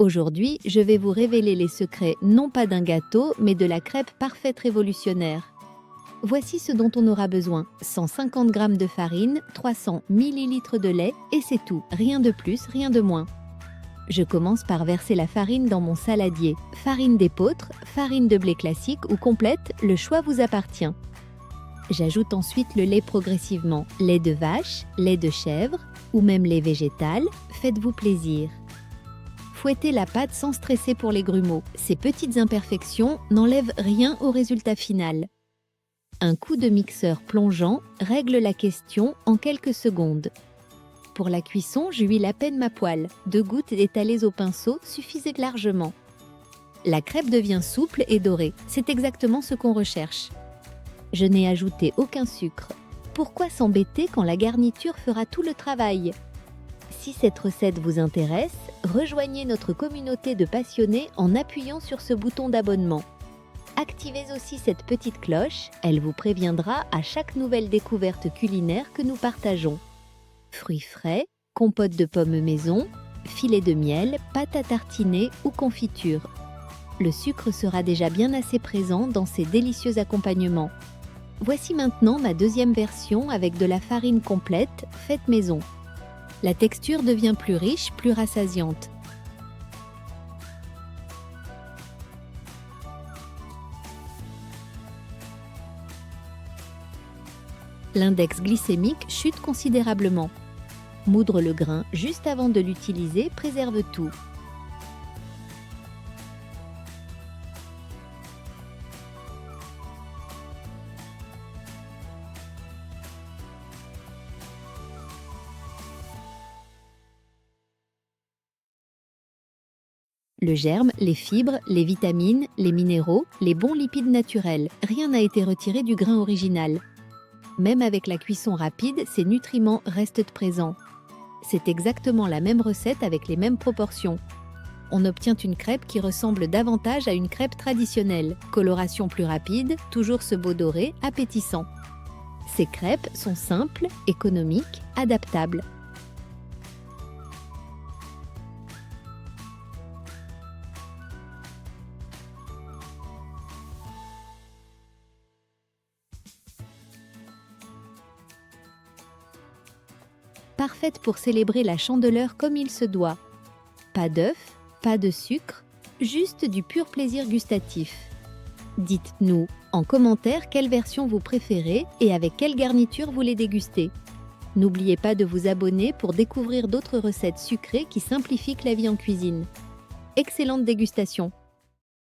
Aujourd'hui, je vais vous révéler les secrets non pas d'un gâteau, mais de la crêpe parfaite révolutionnaire. Voici ce dont on aura besoin. 150 g de farine, 300 ml de lait et c'est tout. Rien de plus, rien de moins. Je commence par verser la farine dans mon saladier. Farine d'épeautre, farine de blé classique ou complète, le choix vous appartient. J'ajoute ensuite le lait progressivement. Lait de vache, lait de chèvre ou même lait végétal, faites-vous plaisir. Fouettez la pâte sans stresser pour les grumeaux. Ces petites imperfections n'enlèvent rien au résultat final. Un coup de mixeur plongeant règle la question en quelques secondes. Pour la cuisson, je huile à peine ma poêle. 2 gouttes étalées au pinceau suffisaient largement. La crêpe devient souple et dorée. C'est exactement ce qu'on recherche. Je n'ai ajouté aucun sucre. Pourquoi s'embêter quand la garniture fera tout le travail ? Si cette recette vous intéresse, rejoignez notre communauté de passionnés en appuyant sur ce bouton d'abonnement. Activez aussi cette petite cloche, elle vous préviendra à chaque nouvelle découverte culinaire que nous partageons. Fruits frais, compote de pommes maison, filet de miel, pâte à tartiner ou confiture. Le sucre sera déjà bien assez présent dans ces délicieux accompagnements. Voici maintenant ma deuxième version avec de la farine complète, faite maison. La texture devient plus riche, plus rassasiante. L'index glycémique chute considérablement. Moudre le grain juste avant de l'utiliser préserve tout. Le germe, les fibres, les vitamines, les minéraux, les bons lipides naturels, rien n'a été retiré du grain original. Même avec la cuisson rapide, ces nutriments restent présents. C'est exactement la même recette avec les mêmes proportions. On obtient une crêpe qui ressemble davantage à une crêpe traditionnelle. Coloration plus rapide, toujours ce beau doré appétissant. Ces crêpes sont simples, économiques, adaptables. Parfaite pour célébrer la Chandeleur comme il se doit. Pas d'œuf, pas de sucre, juste du pur plaisir gustatif. Dites-nous en commentaire quelle version vous préférez et avec quelle garniture vous les dégustez. N'oubliez pas de vous abonner pour découvrir d'autres recettes sucrées qui simplifient la vie en cuisine. Excellente dégustation!